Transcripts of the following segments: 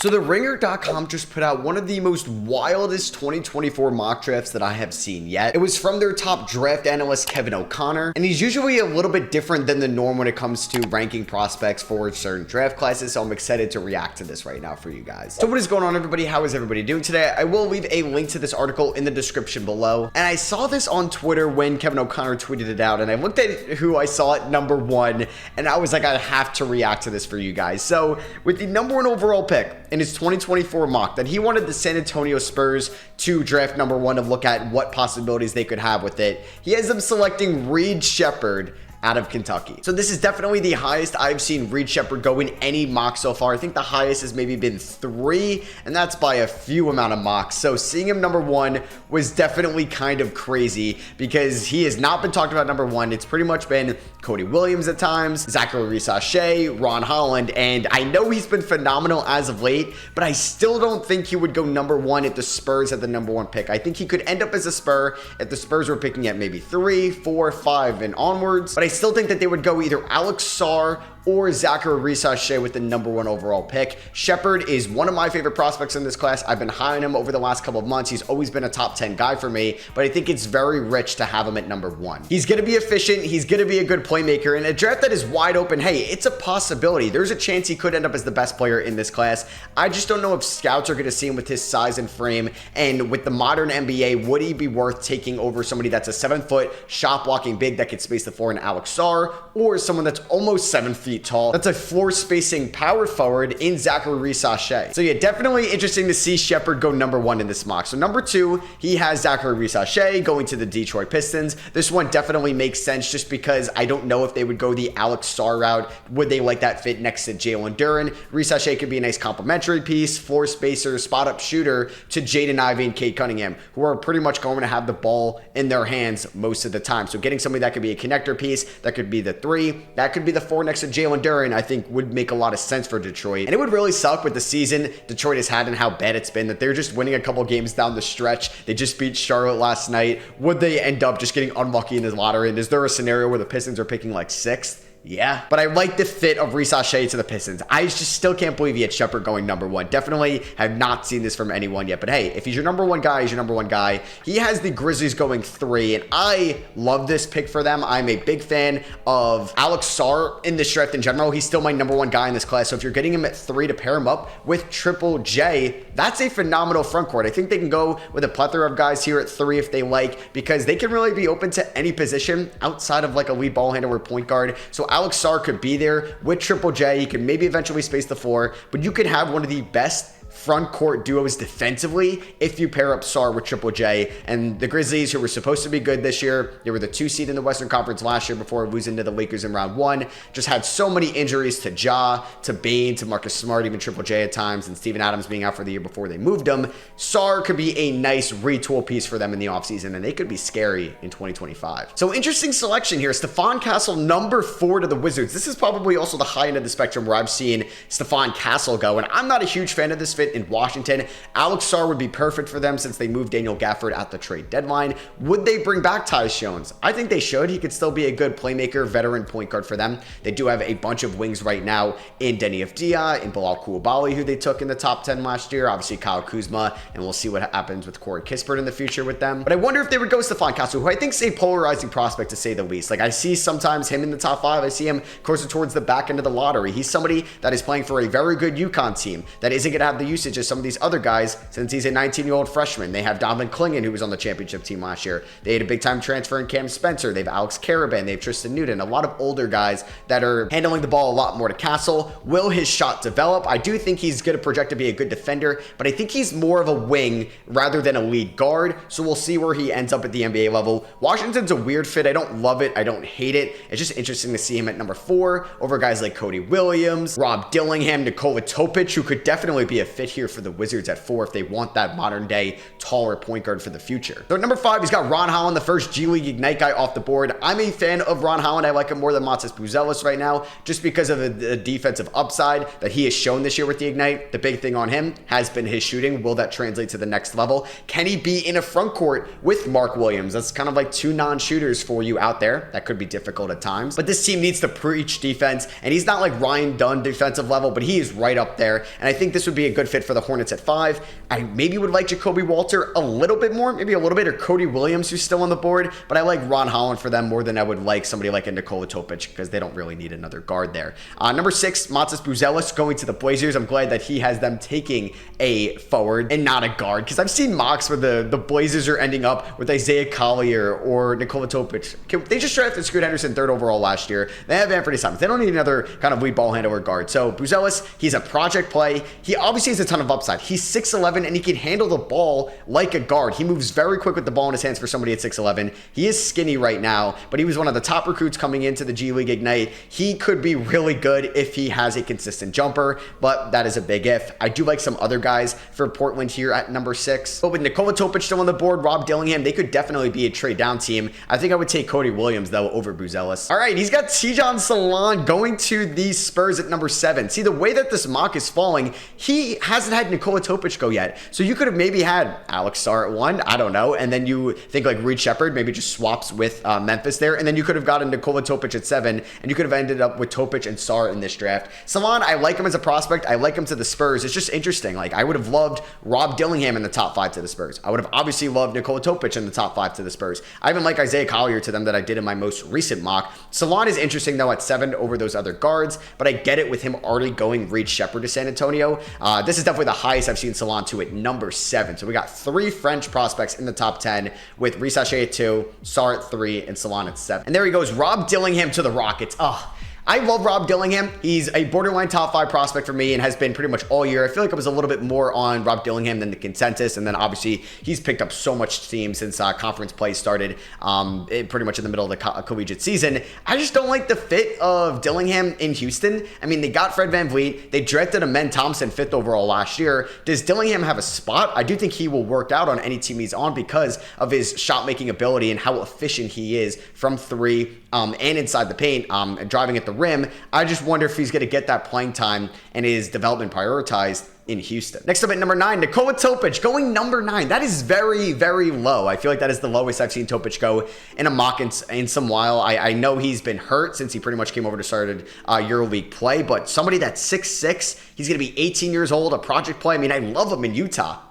So the Ringer.com just put out one of the most wildest 2024 mock drafts that I have seen yet. It was from their top draft analyst, Kevin O'Connor, and he's usually a little bit different than the norm when it comes to ranking prospects for certain draft classes, so I'm excited to react to this right now for you guys. So what is going on, everybody? How is everybody doing today? I will leave a link to this article in the description below, and I saw this on Twitter when Kevin O'Connor tweeted it out, and I looked at who I saw at number 1, and I was like, I have to react to this for you guys. So with the number 1 overall pick in his 2024 mock, that he wanted the San Antonio Spurs to draft number 1 to look at what possibilities they could have with it. He has them selecting Reed Sheppard out of Kentucky. So this is definitely the highest I've seen Reed Sheppard go in any mock so far. I think the highest has maybe been 3, and that's by a few amount of mocks. So seeing him number 1 was definitely kind of crazy because he has not been talked about number 1. It's pretty much been Cody Williams at times, Zachary Reed-Sheppard, Ron Holland, and I know he's been phenomenal as of late, but I still don't think he would go number 1 at the Spurs at the number 1 pick. I think he could end up as a Spur if the Spurs were picking at maybe 3, 4, 5, and onwards, but I still think that they would go either Alex Sarr or Zachary Reed-Sheppard with the number 1 overall pick. Sheppard is one of my favorite prospects in this class. I've been high on him over the last couple of months. He's always been a top 10 guy for me, but I think it's very rich to have him at number 1. He's going to be efficient. He's going to be a good playmaker. In a draft that is wide open, hey, it's a possibility. There's a chance he could end up as the best player in this class. I just don't know if scouts are going to see him with his size and frame, and with the modern NBA, would he be worth taking over somebody that's a 7-foot shot blocking big that could space the floor in Alex Sarr, or someone that's almost 7 feet tall that's a floor spacing power forward in Zachary Reed-Sheppard. So yeah, definitely interesting to see Sheppard go number 1 in this mock. So number 2, he has Zachary Reed-Sheppard going to the Detroit Pistons. This one definitely makes sense just because I don't know if they would go the Alex Sarr route. Would they like that fit next to Jalen Duren? Reed-Sheppard could be a nice complementary piece, floor spacer, spot up shooter to Jaden Ivey and Cade Cunningham, who are pretty much going to have the ball in their hands most of the time. So getting somebody that could be a connector piece, that could be the 3, that could be the 4 next to Jalen Duren, I think would make a lot of sense for Detroit. And it would really suck with the season Detroit has had and how bad it's been that they're just winning a couple games down the stretch. They just beat Charlotte last night. Would they end up just getting unlucky in the lottery? And is there a scenario where the Pistons are picking like 6th? Yeah, but I like the fit of Reed-Sheppard to the Pistons. I just still can't believe he had Sheppard going number 1. Definitely have not seen this from anyone yet. But hey, if he's your number 1 guy, he's your number 1 guy. He has the Grizzlies going 3, and I love this pick for them. I'm a big fan of Alex Sarr in this draft in general. He's still my number 1 guy in this class. So if you're getting him at 3 to pair him up with Triple J, that's a phenomenal front court. I think they can go with a plethora of guys here at 3 if they like, because they can really be open to any position outside of like a lead ball handler or point guard. So Alex Sarr could be there with Triple J. He can maybe eventually space the floor, but you could have one of the best front court duos defensively if you pair up Sarr with Triple J. And the Grizzlies, who were supposed to be good this year, they were the 2 seed in the Western Conference last year before losing to the Lakers in round 1, just had so many injuries to Ja, to Bane, to Marcus Smart, even Triple J at times, and Steven Adams being out for the year before they moved him. Sarr could be a nice retool piece for them in the offseason, and they could be scary in 2025. So interesting selection here. Stephon Castle, number 4 to the Wizards. This is probably also the high end of the spectrum where I've seen Stephon Castle go, and I'm not a huge fan of this fit in Washington. Alex Sarr would be perfect for them since they moved Daniel Gafford at the trade deadline. Would they bring back Tyus Jones? I think they should. He could still be a good playmaker, veteran point guard for them. They do have a bunch of wings right now in Denny Avdia, in Bilal Coulibaly, who they took in the top 10 last year. Obviously Kyle Kuzma, and we'll see what happens with Corey Kispert in the future with them. But I wonder if they would go Stephon Castle, who I think is a polarizing prospect to say the least. Like, I see sometimes him in the top 5. I see him closer towards the back end of the lottery. He's somebody that is playing for a very good UConn team that isn't going to have the usage of some of these other guys since he's a 19-year-old freshman. They have Donovan Clingan, who was on the championship team last year. They had a big-time transfer in Cam Spencer. They have Alex Caravan. They have Tristan Newton. A lot of older guys that are handling the ball a lot more to Castle. Will his shot develop? I do think he's going to project to be a good defender, but I think he's more of a wing rather than a lead guard, so we'll see where he ends up at the NBA level. Washington's a weird fit. I don't love it. I don't hate it. It's just interesting to see him at number 4 over guys like Cody Williams, Rob Dillingham, Nikola Topic, who could definitely be a fit here for the Wizards at 4 if they want that modern day taller point guard for the future. So at number 5, he's got Ron Holland, the first G League Ignite guy off the board. I'm a fan of Ron Holland. I like him more than Matas Buzelis right now, just because of the defensive upside that he has shown this year with the Ignite. The big thing on him has been his shooting. Will that translate to the next level? Can he be in a front court with Mark Williams? That's kind of like 2 non-shooters for you out there. That could be difficult at times, but this team needs to preach defense, and he's not like Ryan Dunn defensive level, but he is right up there, and I think this would be a good fit for the Hornets at 5. I maybe would like Jacoby Walter a little bit more, maybe a little bit, or Cody Williams, who's still on the board, but I like Ron Holland for them more than I would like somebody like a Nikola Topic, because they don't really need another guard there. Number 6, Matas Buzelis going to the Blazers. I'm glad that he has them taking a forward and not a guard, because I've seen mocks where the Blazers are ending up with Isaiah Collier or Nikola Topic. They just drafted Scoot Henderson 3rd overall last year. They have Anthony Simons. They don't need another kind of lead ball handler guard. So Buzelis, he's a project play. He obviously has a ton of upside. He's 6'11", and he can handle the ball like a guard. He moves very quick with the ball in his hands for somebody at 6'11". He is skinny right now, but he was one of the top recruits coming into the G League Ignite. He could be really good if he has a consistent jumper, but that is a big if. I do like some other guys for Portland here at number 6. But with Nikola Topic still on the board, Rob Dillingham, they could definitely be a trade down team. I think I would take Cody Williams, though, over Buzelis. All right, he's got Tidjane Salaün going to the Spurs at number 7. See, the way that this mock is falling, he hasn't had Nikola Topic go yet. So you could have maybe had Alex Sarr at 1, I don't know, and then you think like Reed Sheppard maybe just swaps with Memphis there, and then you could have gotten Nikola Topic at 7, and you could have ended up with Topic and Sarr in this draft. Salaün, I like him as a prospect. I like him to the Spurs. It's just interesting. Like, I would have loved Rob Dillingham in the top 5 to the Spurs. I would have obviously loved Nikola Topic in the top 5 to the Spurs. I even like Isaiah Collier to them that I did in my most recent mock. Salaün is interesting, though, at 7 over those other guards, but I get it with him already going Reed Sheppard to San Antonio. This is definitely the highest I've seen Salaün to at number 7. So we got 3 French prospects in the top 10 with Reed Sheppard at 2, Sarr at 3, and Salaün at 7. And there he goes, Rob Dillingham to the Rockets. I love Rob Dillingham. He's a borderline top 5 prospect for me and has been pretty much all year. I feel like I was a little bit more on Rob Dillingham than the consensus, and then obviously he's picked up so much steam since conference play started pretty much in the middle of the collegiate season. I just don't like the fit of Dillingham in Houston. I mean, they got Fred VanVleet. They drafted Amen Thompson 5th overall last year. Does Dillingham have a spot? I do think he will work out on any team he's on because of his shot-making ability and how efficient he is from 3 and inside the paint and driving at the rim. I just wonder if he's going to get that playing time and his development prioritized in Houston. Next up at number 9, Nikola Topic going number 9. That is very, very low. I feel like that is the lowest I've seen Topic go in a mock in some while. I know he's been hurt since he pretty much came over to started EuroLeague play, but somebody that's 6'6", he's going to be 18 years old, a project play. I mean, I love him in Utah.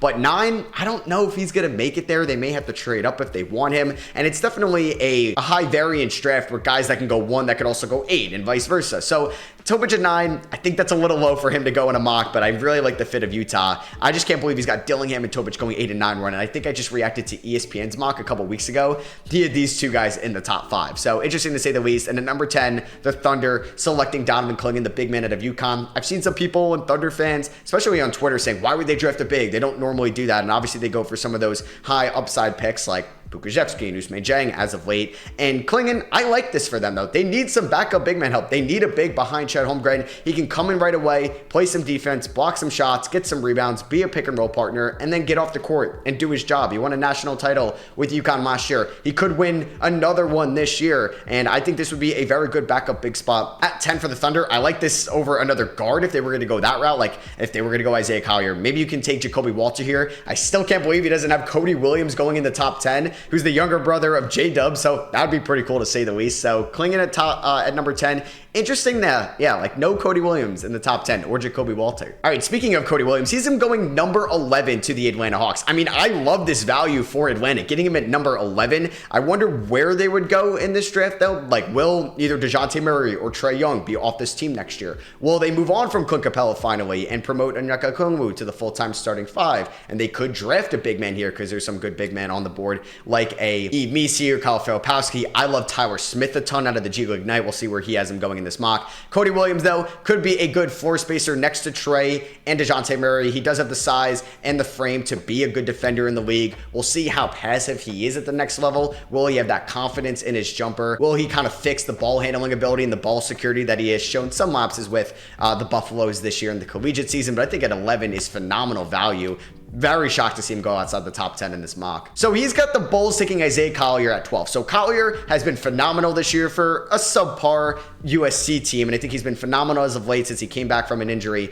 But 9, I don't know if he's going to make it there. They may have to trade up if they want him, and it's definitely a high variance draft where guys that can go 1 that could also go 8 and vice versa. So Topic at 9, I think that's a little low for him to go in a mock, but I really like the fit of Utah. I just can't believe he's got Dillingham and Topic going 8 and 9 run, and I think I just reacted to ESPN's mock a couple weeks ago. He had these 2 guys in the top 5, so interesting to say the least. And at number 10, the Thunder selecting Donovan Clingan, the big man out of UConn. I've seen some people and Thunder fans, especially on Twitter, saying, why would they draft a big? They don't normally do that, and obviously they go for some of those high upside picks like Bukajevsky and Ousmane Dieng as of late. And Clingan, I like this for them, though. They need some backup big man help. They need a big behind Chet Holmgren. He can come in right away, play some defense, block some shots, get some rebounds, be a pick and roll partner, and then get off the court and do his job. He won a national title with UConn last year. He could win another one this year, and I think this would be a very good backup big spot. At 10 for the Thunder, I like this over another guard if they were going to go that route, like if they were going to go Isaiah Collier. Maybe you can take Jacoby Walter here. I still can't believe he doesn't have Cody Williams going in the top 10, who's the younger brother of J-Dub, so that would be pretty cool to say the least. So Clingan at number 10. Interesting that, yeah, like no Cody Williams in the top 10 or Jacoby Walter. All right, speaking of Cody Williams, he's him going number 11 to the Atlanta Hawks. I mean, I love this value for Atlanta. Getting him at number 11, I wonder where they would go in this draft, though. Like, will either DeJounte Murray or Trae Young be off this team next year? Will they move on from Clint Capella finally and promote Onyeka Okongwu to the full-time starting 5? And they could draft a big man here because there's some good big men on the board, like a Yves Missi or Kyle Filipowski. I love Tyler Smith a ton out of the G League Ignite. We'll see where he has him going in this mock. Cody Williams, though, could be a good floor spacer next to Trae and DeJounte Murray. He does have the size and the frame to be a good defender in the league. We'll see how passive he is at the next level. Will he have that confidence in his jumper? Will he kind of fix the ball handling ability and the ball security that he has shown some lapses with the Buffaloes this year in the collegiate season? But I think at 11 is phenomenal value. very shocked to see him go outside the top 10 in this mock. So he's got the Bulls taking Isaiah Collier at 12. So Collier has been phenomenal this year for a subpar USC team, and I think he's been phenomenal as of late since he came back from an injury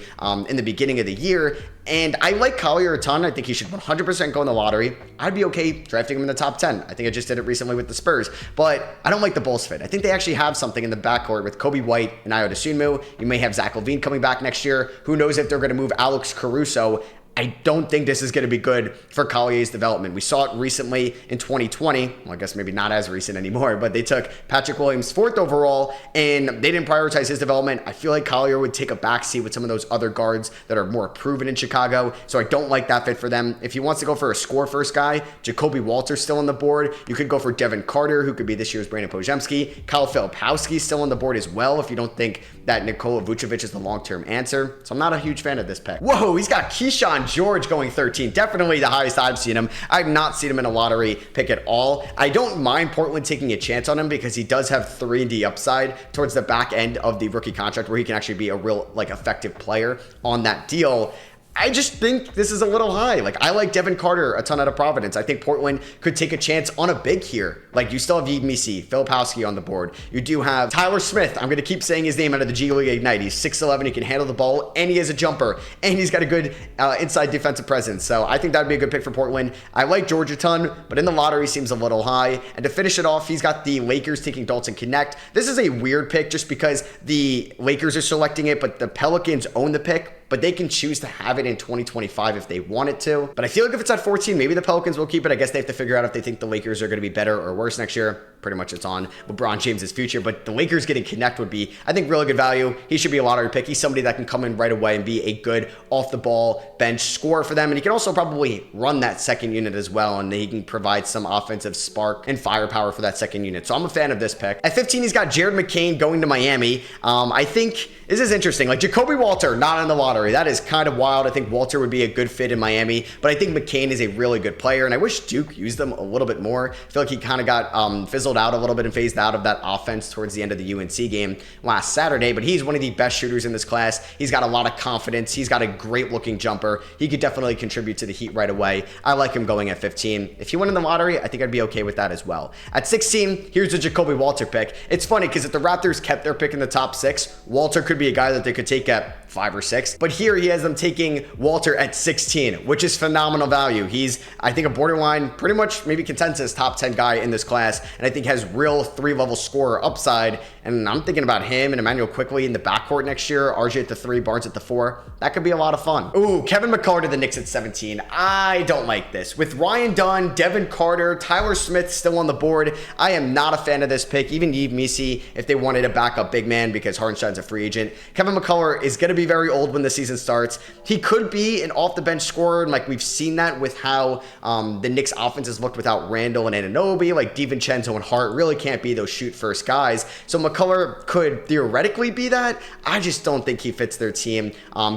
in the beginning of the year. And I like Collier a ton. I think he should 100% go in the lottery. I'd be okay drafting him in the top 10. I think I just did it recently with the Spurs, but I don't like the Bulls fit. I think they actually have something in the backcourt with Kobe White and Ayo Dosunmu. You may have Zach LaVine coming back next year. Who knows if they're going to move Alex Caruso. I don't think this is going to be good for Collier's development. We saw it recently in 2020. Well, I guess maybe not as recent anymore, but they took Patrick Williams 4th overall, and they didn't prioritize his development. I feel like Collier would take a backseat with some of those other guards that are more proven in Chicago, so I don't like that fit for them. If he wants to go for a score-first guy, Jacoby Walter's still on the board. You could go for Devin Carter, who could be this year's Brandon Podziemski. Kyle Filipowski's still on the board as well if you don't think that Nikola Vucevic is the long-term answer. So I'm not a huge fan of this pick. Whoa, he's got Keyshawn George going 13. Definitely the highest I've seen him. I've not seen him in a lottery pick at all. I don't mind Portland taking a chance on him because he does have 3-and-D upside towards the back end of the rookie contract where he can actually be a real effective player on that deal. I just think this is a little high. I like Devin Carter a ton out of Providence. I think Portland could take a chance on a big here. You still have Yves Missi, Filipowski on the board. You do have Tyler Smith. I'm going to keep saying his name out of the G League Ignite. He's 6'11". He can handle the ball, and he has a jumper, and he's got a good inside defensive presence. So I think that would be a good pick for Portland. I like George a ton, but in the lottery seems a little high. And to finish it off, he's got the Lakers taking Dalton Knecht. This is a weird pick just because the Lakers are selecting it, but the Pelicans own the pick. But they can choose to have it in 2025 if they wanted to. But I feel like if it's at 14, maybe the Pelicans will keep it. I guess they have to figure out if they think the Lakers are going to be better or worse next year. Pretty much it's on LeBron James' future. But the Lakers getting Knecht would be, I think, really good value. He should be a lottery pick. He's somebody that can come in right away and be a good off-the-ball bench scorer for them. And he can also probably run that second unit as well. And he can provide some offensive spark and firepower for that second unit. So I'm a fan of this pick. At 15, he's got Jared McCain going to Miami. I think this is interesting. Jacoby Walter, not in the lottery. That is kind of wild. I think Walter would be a good fit in Miami, but I think McCain is a really good player, and I wish Duke used them a little bit more. I feel like he kind of got fizzled out a little bit and phased out of that offense towards the end of the UNC game last Saturday, but he's one of the best shooters in this class. He's got a lot of confidence. He's got a great-looking jumper. He could definitely contribute to the Heat right away. I like him going at 15. If he went in the lottery, I think I'd be okay with that as well. At 16, here's a Jacoby Walter pick. It's funny because if the Raptors kept their pick in the top 6, Walter could be a guy that they could take at 5 or 6, but here he has them taking Walter at 16, which is phenomenal value. He's, I think, a borderline, pretty much maybe consensus top 10 guy in this class, and I think has real 3-level scorer upside, and I'm thinking about him and Emmanuel Quickley in the backcourt next year, RJ at the 3, Barnes at the 4. That could be a lot of fun. Ooh, Kevin McCullar to the Knicks at 17. I don't like this. With Ryan Dunn, Devin Carter, Tyler Smith still on the board, I am not a fan of this pick. Even Yves Missi, if they wanted a backup big man because Hartenstein's a free agent. Kevin McCullar is going to be very old when the season starts. He could be an off-the-bench scorer, and we've seen that with how the Knicks offense has looked without Randall and Anunoby. DiVincenzo and Hart really can't be those shoot-first guys. So McCullar could theoretically be that. I just don't think he fits their team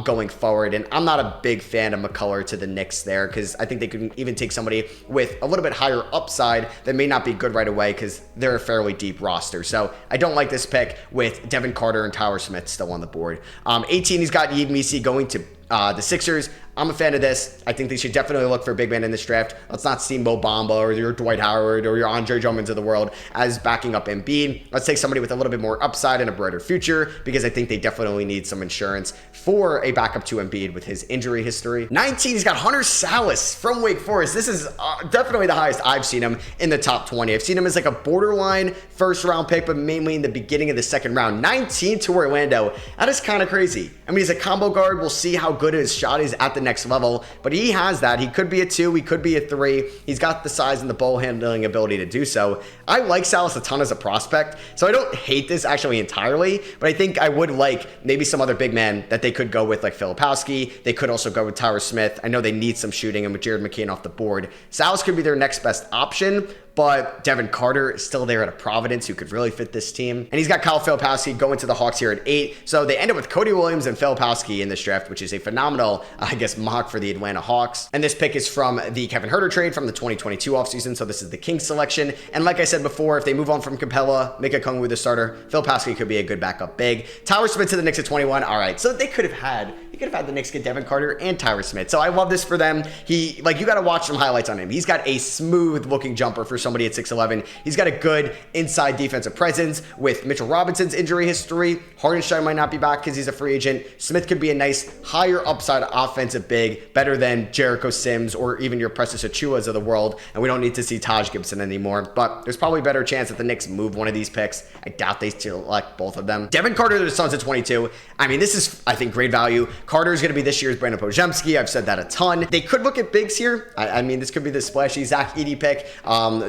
going forward, and I'm not a big fan of McCullar to the Knicks there because I think they could even take somebody with a little bit higher upside that may not be good right away because they're a fairly deep roster. So I don't like this pick with Devin Carter and Tyler Smith still on the board. 18, he's got Yves Missi going to the Sixers. I'm a fan of this. I think they should definitely look for a big man in this draft. Let's not see Mo Bamba or your Dwight Howard or your Andre Drummond's of the world as backing up Embiid. Let's take somebody with a little bit more upside and a brighter future because I think they definitely need some insurance for a backup to Embiid with his injury history. 19, he's got Hunter Salas from Wake Forest. This is definitely the highest I've seen him in the top 20. I've seen him as a borderline first-round pick, but mainly in the beginning of the second round. 19 to Orlando. That is kind of crazy. I mean, he's a combo guard. We'll see how good his shot is at the next level, but he has that. He could be a 2, he could be a 3. He's got the size and the ball handling ability to do so. I like Salas a ton as a prospect, so I don't hate this actually entirely, but I think I would like maybe some other big man that they could go with, like Filipowski. They could also go with Tyler Smith. I know they need some shooting, and with Jared McCain off the board, Salas could be their next best option. But Devin Carter is still there at a Providence who could really fit this team. And he's got Kyle Filipowski going to the Hawks here at 8. So they end up with Cody Williams and Filipowski in this draft, which is a phenomenal, mock for the Atlanta Hawks. And this pick is from the Kevin Huerter trade from the 2022 offseason. So this is the Kings selection. And like I said before, if they move on from Capella, Mika Okongwu the starter, Filipowski could be a good backup big. Tyler Smith to the Knicks at 21. All right, so they could have could have had the Knicks get Devin Carter and Tyrese Smith. So I love this for them. You got to watch some highlights on him. He's got a smooth looking jumper for somebody at 6'11". He's got a good inside defensive presence. With Mitchell Robinson's injury history, Hardenstein might not be back because he's a free agent. Smith could be a nice higher upside offensive big, better than Jericho Sims or even your Precious Achiuwas of the world. And we don't need to see Taj Gibson anymore, but there's probably a better chance that the Knicks move one of these picks. I doubt they select both of them. Devin Carter to the Suns at 22. I mean, this is, I think, great value. Carter is going to be this year's Brandon Podziemski. I've said that a ton. They could look at bigs here. I mean, this could be the splashy Zach Edey pick.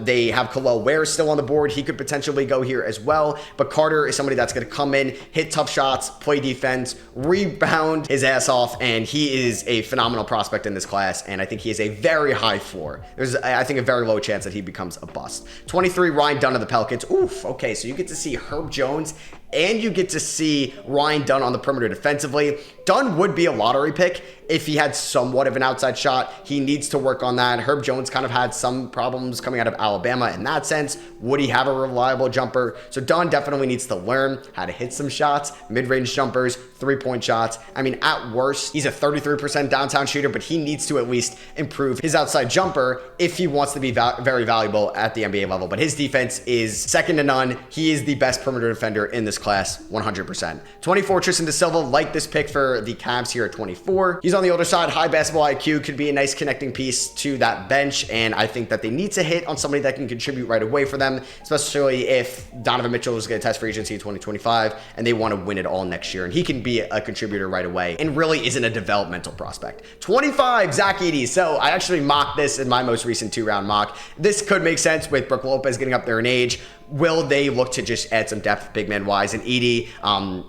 They have Khalil Ware still on the board. He could potentially go here as well. But Carter is somebody that's going to come in, hit tough shots, play defense, rebound his ass off, and he is a phenomenal prospect in this class, and I think he has a very high floor. There's, I think, a very low chance that he becomes a bust. 23, Ryan Dunn of the Pelicans. Oof, okay, so you get to see Herb Jones and you get to see Ryan Dunn on the perimeter defensively. Dunn would be a lottery pick if he had somewhat of an outside shot. He needs to work on that. Herb Jones kind of had some problems coming out of Alabama in that sense. Would he have a reliable jumper? So Dunn definitely needs to learn how to hit some shots, mid-range jumpers, three-point shots. I mean, at worst, he's a 33% downtown shooter, but he needs to at least improve his outside jumper if he wants to be very valuable at the NBA level. But his defense is second to none. He is the best perimeter defender in this class, 100%. 24, Tristan Da Silva, like this pick for the Cavs here at 24. He's on the older side, high basketball IQ, could be a nice connecting piece to that bench, and I think that they need to hit on somebody that can contribute right away for them, especially if Donovan Mitchell is going to test free agency in 2025 and they want to win it all next year, and he can be a contributor right away and really isn't a developmental prospect. 25, Zach Edey. So I actually mocked this in my most recent 2-round mock. This could make sense with Brook Lopez getting up there in age. Will they look to just add some depth big man wise? And Edey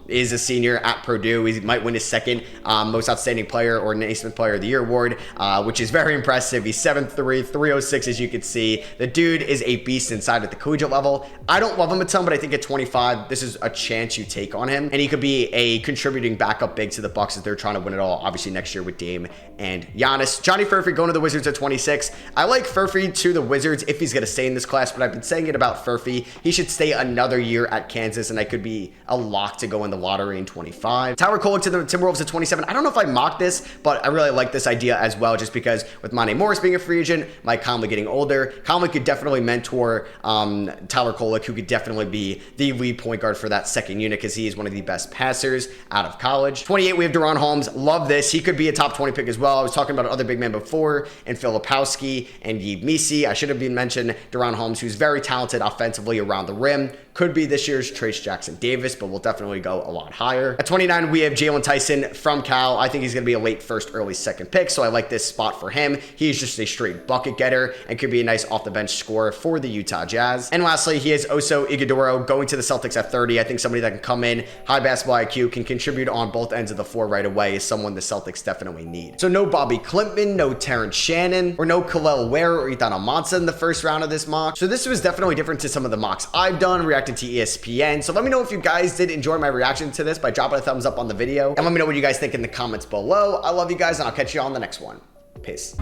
is a senior at Purdue. He might win his second most outstanding player or Naismith Player of the Year award, which is very impressive. He's 7'3", 306 as you can see. The dude is a beast inside at the collegiate level. I don't love him a ton, but I think at 25, this is a chance you take on him. And he could be a contributing backup big to the Bucks as they're trying to win it all, obviously next year with Dame and Giannis. Johnny Furphy going to the Wizards at 26. I like Furphy to the Wizards if he's going to stay in this class, but I've been saying it about Furphy. He should stay another year at Kansas, and I could be a lock to go in the lottery in 25. Tyler Kolek to the Timberwolves at 27. I don't know if I mocked this, but I really like this idea as well, just because with Monte Morris being a free agent, Mike Conley getting older, Conley could definitely mentor Tyler Kolek, who could definitely be the lead point guard for that second unit because he is one of the best passers out of college. 28, we have Deron Holmes. Love this. He could be a top 20 pick as well. I was talking about other big men before, and Filipowski and Yves Missi. I should have been mentioned Deron Holmes, who's very talented offensively around the rim. Could be this year's Trace Jackson Davis, but will definitely go a lot higher. At 29, we have Jalen Tyson from Cal. I think he's going to be a late first, early second pick, so I like this spot for him. He's just a straight bucket getter and could be a nice off-the-bench scorer for the Utah Jazz. And lastly, he is Oso Ighodaro going to the Celtics at 30. I think somebody that can come in, high basketball IQ, can contribute on both ends of the floor right away is someone the Celtics definitely need. So no Bobby Klimpman, no Terrence Shannon, or no Khalil Ware or Ethan Almanza in the first round of this mock. So this was definitely different to some of the mocks I've done, reacted to ESPN. So let me know if you guys did enjoy my reaction to this by dropping a thumbs up on the video, and let me know what you guys think in the comments below. I love you guys, and I'll catch you on the next one. Peace.